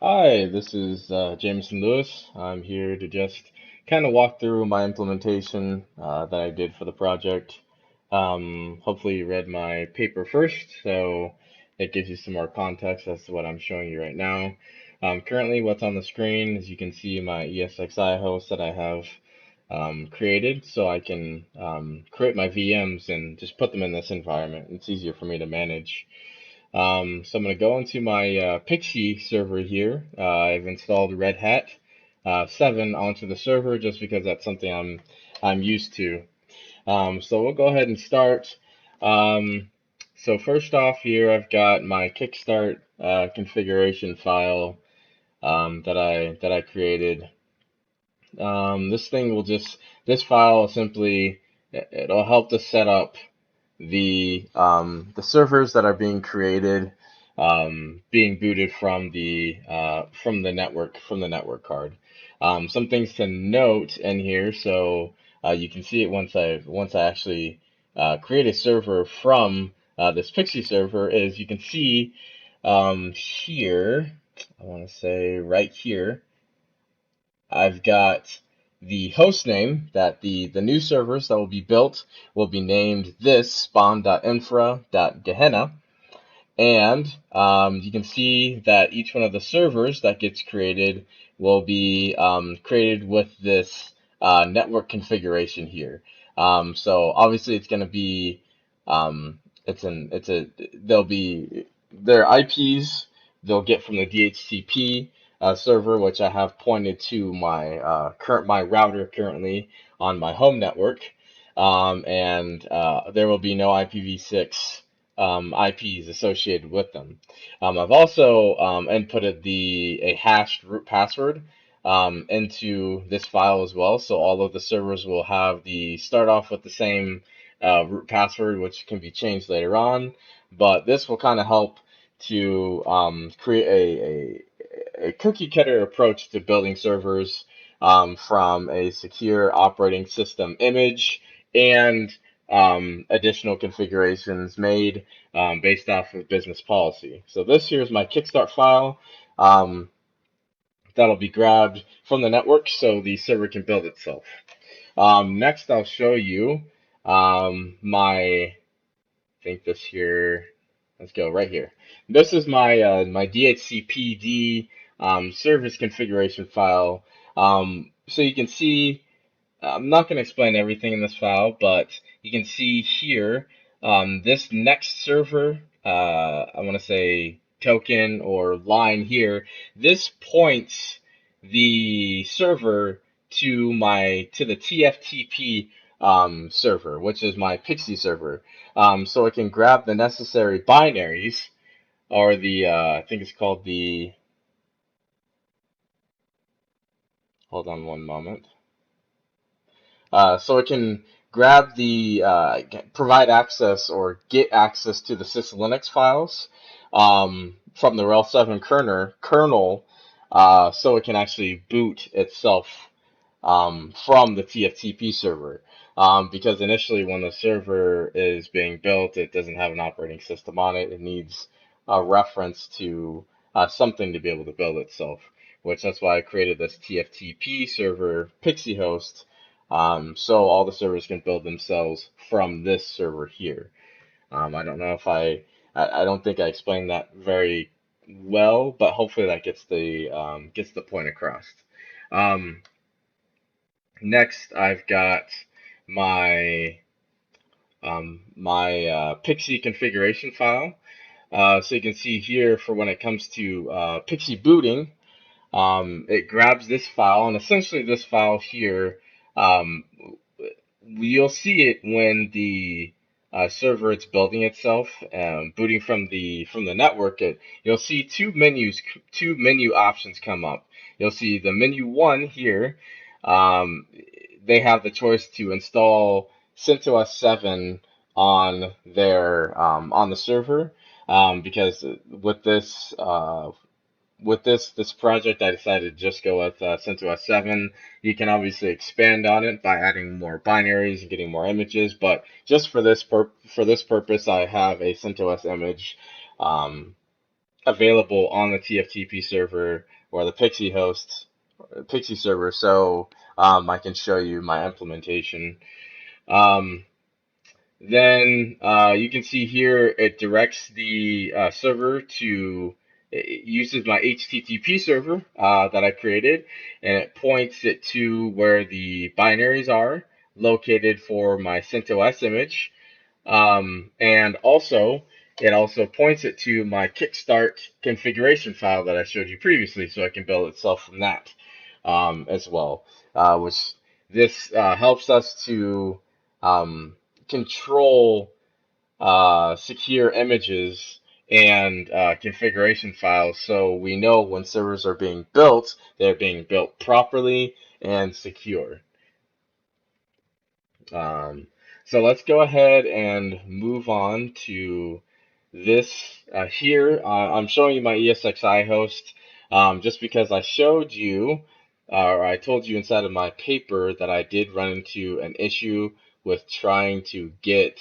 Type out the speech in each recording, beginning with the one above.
Hi, this is Jameson Lewis. I'm here to just kind of walk through my implementation that I did for the project. Hopefully you read my paper first, so it gives you some more context as to what I'm showing you right now. Currently, what's on the screen is you can see my ESXi host that I have created, so I can create my VMs and just put them in this environment. It's easier for me to manage. So I'm going to go into my PXE server here. I've installed Red Hat 7 onto the server just because that's something I'm used to. So we'll go ahead and start. Um, so first off here, I've got my Kickstart configuration file that I created. This file will simply it'll help to set up the servers that are being created, being booted from the network card. Some things to note in here, so you can see it once I actually create a server from this PXE server. Is you can see here, I want to say right here, I've got the host name that the new servers that will be built will be named this spawn.infra.gehenna. And you can see that each one of the servers that gets created will be created with this network configuration here. So obviously it's going to be they'll be their IPs they'll get from the DHCP server, which I have pointed to my router currently on my home network, and there will be no IPv6 IPs associated with them. I've also inputted a hashed root password into this file as well, so all of the servers will have the start off with the same root password, which can be changed later on. But this will kind of help to create a cookie cutter approach to building servers from a secure operating system image and additional configurations made based off of business policy. So this here is my Kickstart file that'll be grabbed from the network so the server can build itself. Next, I'll show you I think this here, let's go right here. This is my DHCPD service configuration file. So you can see I'm not going to explain everything in this file, but you can see here this next server, I want to say token or line here, this points the server to the TFTP server, which is my PXE server. So it can grab the necessary binaries or I think it's called hold on one moment. So it can grab provide access or get access to the syslinux files from the RHEL 7 kernel, so it can actually boot itself from the TFTP server. Because initially, when the server is being built, it doesn't have an operating system on it. It needs a reference to something to be able to build itself, which that's why I created this TFTP server PXE host, so all the servers can build themselves from this server here. I don't know if I don't think I explained that very well, but hopefully that gets the point across. Um, Next, I've got my PXE configuration file. So you can see here for when it comes to PXE booting, it grabs this file, and essentially this file here, um, you'll see it when the server it's building itself, booting from the network. You'll see two menu options come up. You'll see the menu one here. Um, they have the choice to install CentOS 7 on on the server, because with this project, I decided to just go with CentOS 7. You can obviously expand on it by adding more binaries and getting more images, but just for this purpose, I have a CentOS image um, available on the TFTP server or the PXE server, so I can show you my implementation. Um, then you can see here it directs the server to, it uses my HTTP server that I created, and it points it to where the binaries are located for my CentOS image. And also, it also points it to my Kickstart configuration file that I showed you previously, so I can build itself from that as well, which this helps us to um, control secure images and configuration files, so we know when servers are being built, they're being built properly and secure. Um, so let's go ahead and move on to this here. I'm showing you my ESXi host just because I showed you, or I told you inside of my paper that I did run into an issue with trying to get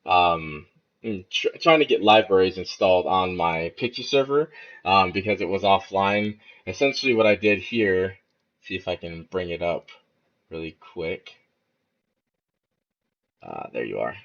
um, trying to get libraries installed on my PXE server because it was offline. Essentially, what I did here, see if I can bring it up really quick. There you are.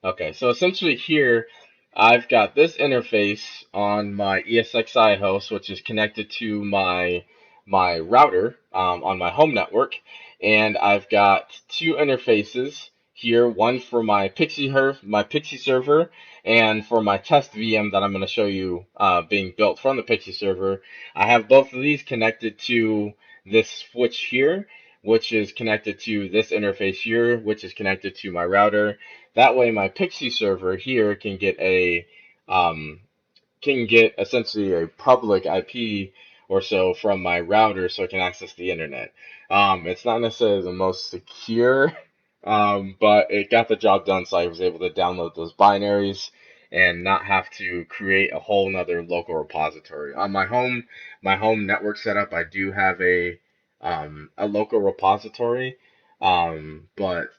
Okay, so essentially here, I've got this interface on my ESXi host, which is connected to my router on my home network, and I've got two interfaces here, one for my PXE server, and for my test VM that I'm going to show you being built from the PXE server. I have both of these connected to this switch here, which is connected to this interface here, which is connected to my router. That way, my PXE server here um, can get essentially a public IP or so from my router, so I can access the internet. It's not necessarily the most secure, but it got the job done, so I was able to download those binaries and not have to create a whole nother local repository. On my home network setup, I do have a local repository, but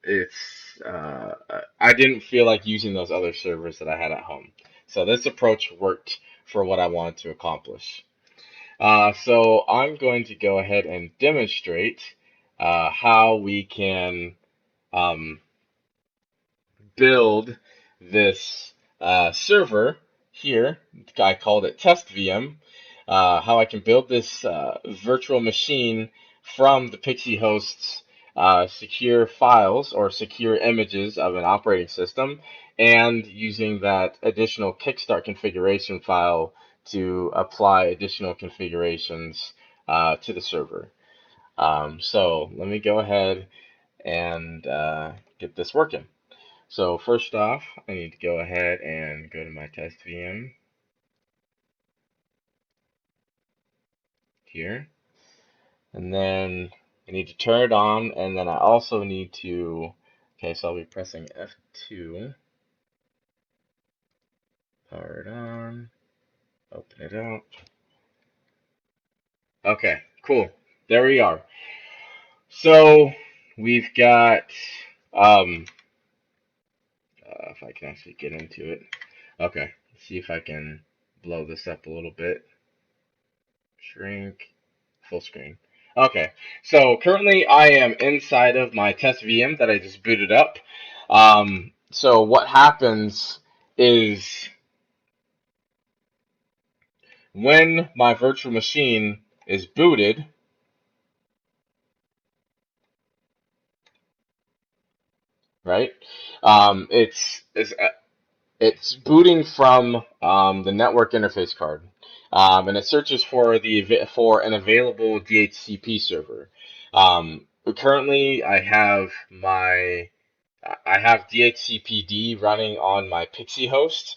it's I didn't feel like using those other servers that I had at home. So this approach worked for what I wanted to accomplish. So I'm going to go ahead and demonstrate how we can um, build this server here. I called it test VM. How I can build this virtual machine from the PXE host's secure files or secure images of an operating system, and using that additional Kickstart configuration file to apply additional configurations to the server. So let me go ahead and get this working. So first off, I need to go ahead and go to my test VM here. And then I need to turn it on, and then I also need to, okay, so I'll be pressing F2, power it on, open it up. Okay, cool. There we are. So we've got, um, if I can actually get into it. Okay, see if I can blow this up a little bit. Shrink. Full screen. Okay, so currently I am inside of my test VM that I just booted up. So what happens is when my virtual machine is booted, right? Um, it's it's It's booting from the network interface card, and it searches for for an available DHCP server. Currently, I have DHCPD running on my PXE host,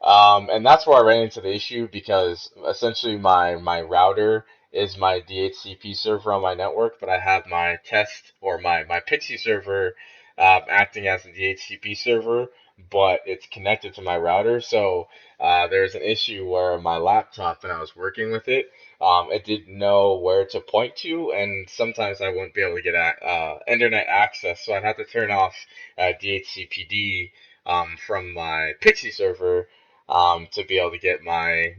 and that's where I ran into the issue because essentially my router is my DHCP server on my network, but I have my test or my PXE server acting as a DHCP server, but it's connected to my router. So there's an issue where my laptop, when I was working with it, it didn't know where to point to, and sometimes I wouldn't be able to get internet access, so I'd have to turn off DHCPD from my PXE server to be able to get my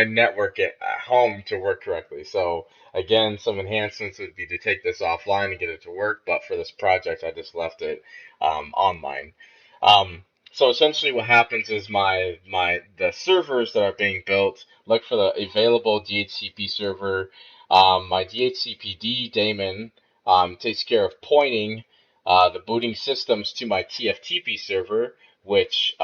network at home to work correctly. So again, some enhancements would be to take this offline and get it to work, but for this project, I just left it online. Um, so essentially, what happens is the servers that are being built look for the available DHCP server. My DHCPD daemon takes care of pointing the booting systems to my TFTP server, which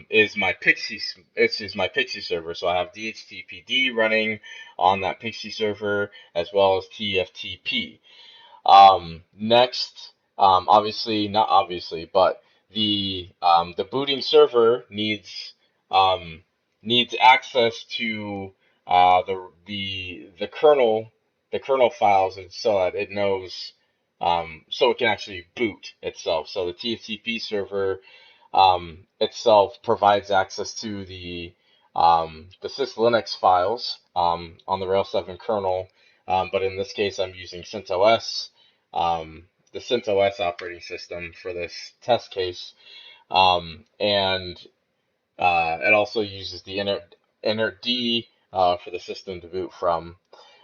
is my PXE server. So I have DHCPD running on that PXE server as well as TFTP. Next, obviously, not obviously, but the booting server um, needs access to the kernel files, and so that it knows so it can actually boot itself. So the TFTP server itself provides access to the syslinux files on the Rails 7 kernel, but in this case, I'm using CentOS, the CentOS operating system for this test case, and it also uses the init for the system to boot from.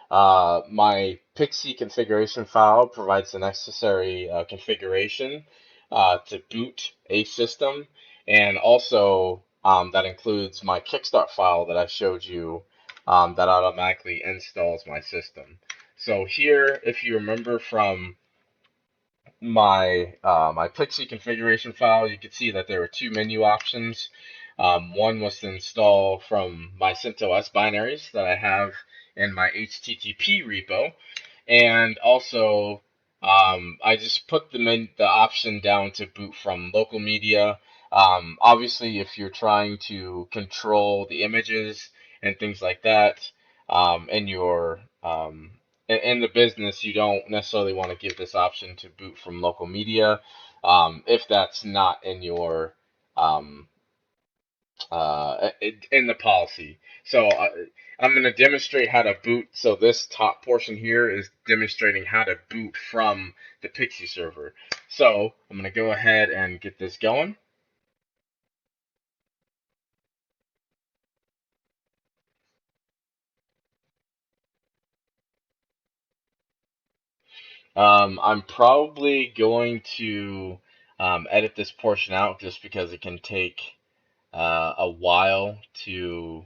My PXE configuration file provides the necessary configuration to boot a system, and also that includes my Kickstart file that I showed you that automatically installs my system. So here, if you remember from my PXE configuration file, you can see that there were two menu options. One was to install from my CentOS binaries that I have in my HTTP repo, and also I just put the option down to boot from local media. Obviously, if you're trying to control the images and things like that, and your in the business, you don't necessarily want to give this option to boot from local media if that's not in your um, in the policy. So I'm going to demonstrate how to boot. So this top portion here is demonstrating how to boot from the PXE server. So I'm going to go ahead and get this going. I'm probably going to edit this portion out just because it can take a while to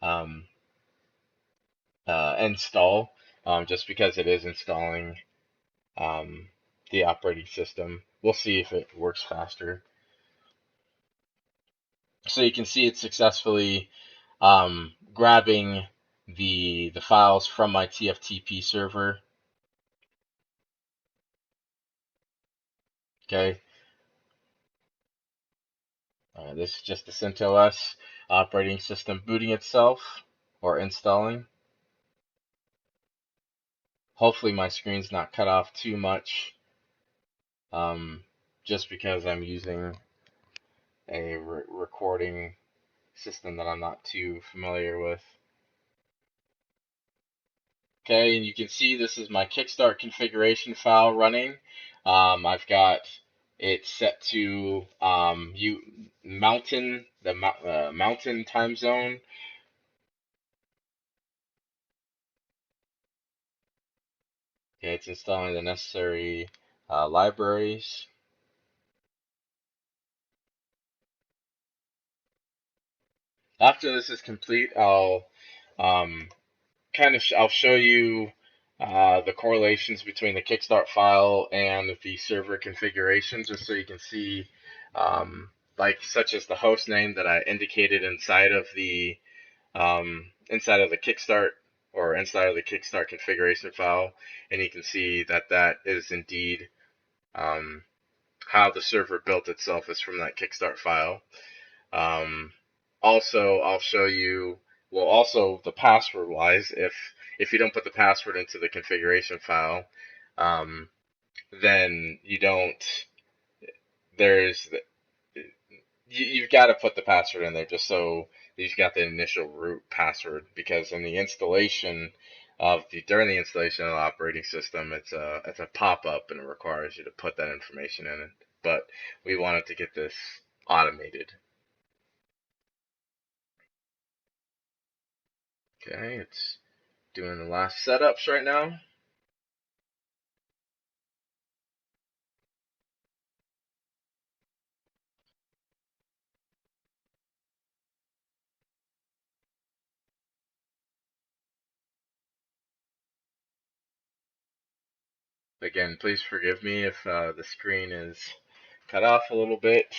um, install, just because it is installing um, the operating system. We'll see if it works faster. So you can see it's successfully grabbing the files from my TFTP server. Okay, this is just the CentOS operating system booting itself or installing. Hopefully my screen's not cut off too much, um, just because I'm using a recording system that I'm not too familiar with. Okay, and you can see this is my Kickstart configuration file running. I've got it set to mountain time zone. Okay, it's installing the necessary libraries. After this is complete, um, I'll show you the correlations between the Kickstart file and the server configurations, just so you can see, like such as the host name that I indicated inside of the Kickstart or inside of the Kickstart configuration file, and you can see that that is indeed um, how the server built itself is from that Kickstart file. Um, Also, I'll show you, well, also the password wise, if you don't put the password into the configuration file, um, then you don't, there's, you've got to put the password in there just so you've got the initial root password, because in the installation during the installation of the operating system, it's a pop-up and it requires you to put that information in it. But we wanted to get this automated. Okay, it's doing the last setups right now. Again, please forgive me if the screen is cut off a little bit.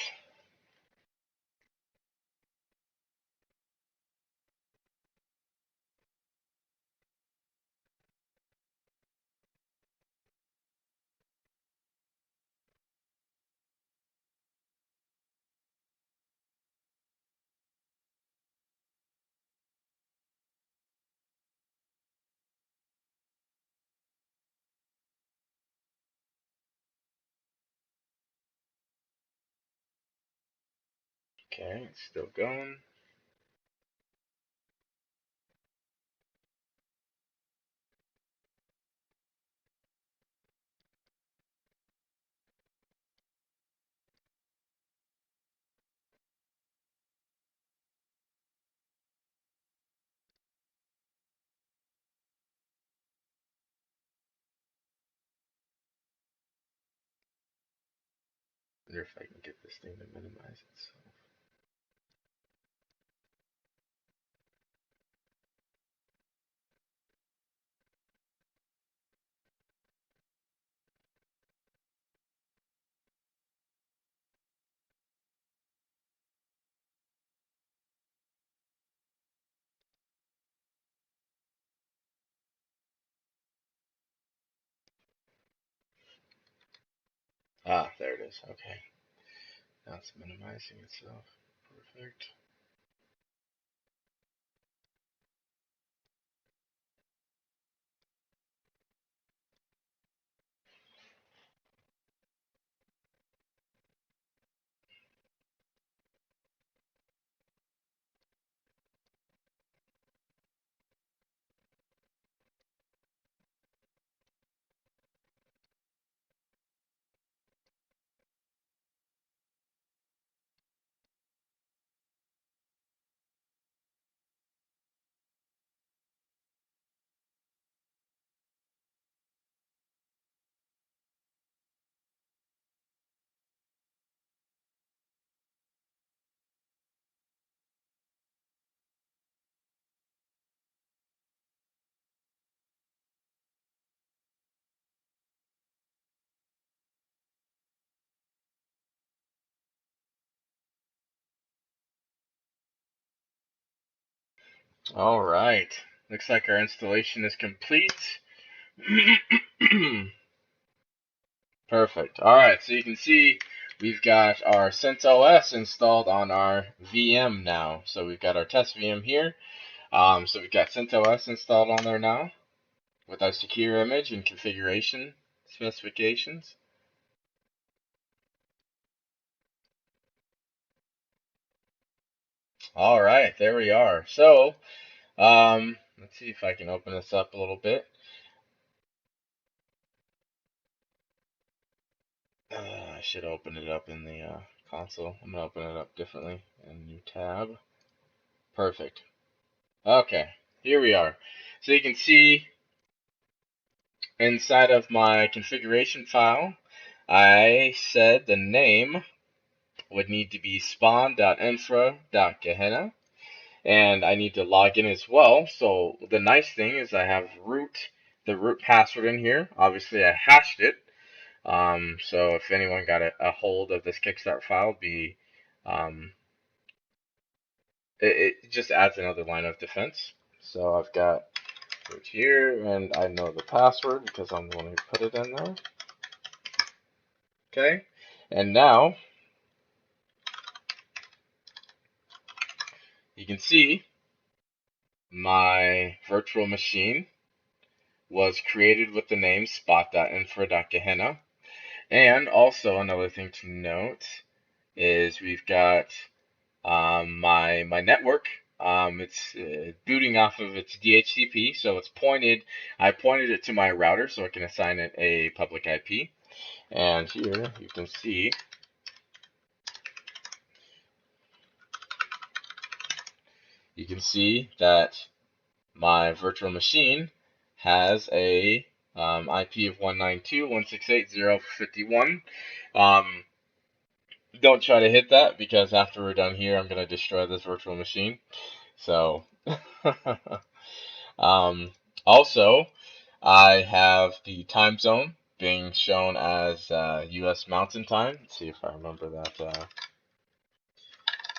Okay, it's still going. Wonder if I can get this thing to minimize itself. Ah, there it is. Okay. Now it's minimizing itself. Perfect. All right. Looks like our installation is complete. Perfect. All right, so you can see we've got our CentOS installed on our VM now. So we've got our test VM here. So we've got CentOS installed on there now with our secure image and configuration specifications. All right, there we are. So let's see if I can open this up a little bit. I should open it up in the console. I'm gonna open it up differently in a new tab. Perfect. Okay, here we are. So you can see inside of my configuration file, I said the name would need to be spawn.infra.gehenna, and I need to log in as well. So the nice thing is I have the root password in here. Obviously, I hashed it. So if anyone got a hold of this Kickstart file, um, it just adds another line of defense. So I've got root here, and I know the password because I'm the one who put it in there. Okay, and now you can see my virtual machine was created with the name spot.infra.gehenna. And also another thing to note is we've got my network. It's booting off of its DHCP, so it's pointed. I pointed it to my router so I can assign it a public IP. And here you can see that my virtual machine has a IP of 192.168.0.51. Don't try to hit that because after we're done here, I'm going to destroy this virtual machine. So, um, also, I have the time zone being shown as US Mountain Time. Let's see if I remember that.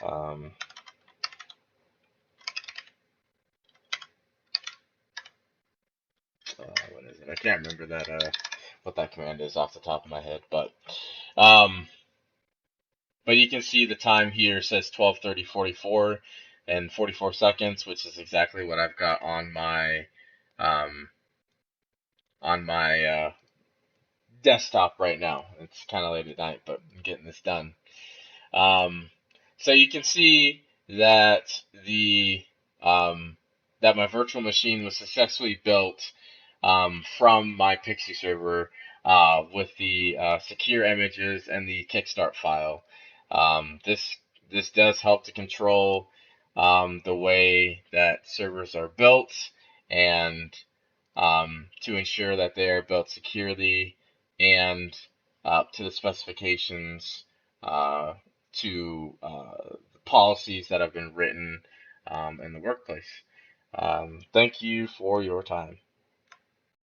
Um, what is it? I can't remember that what that command is off the top of my head, um, but you can see the time here says 12:30:44 and 44 seconds, which is exactly what I've got um, on my desktop right now. It's kind of late at night, but I'm getting this done. Um, so you can see that the that my virtual machine was successfully built from my PXE server with the secure images and the kickstart file. This does help to control the way that servers are built and to ensure that they are built securely and to the specifications to the policies that have been written in the workplace. Thank you for your time.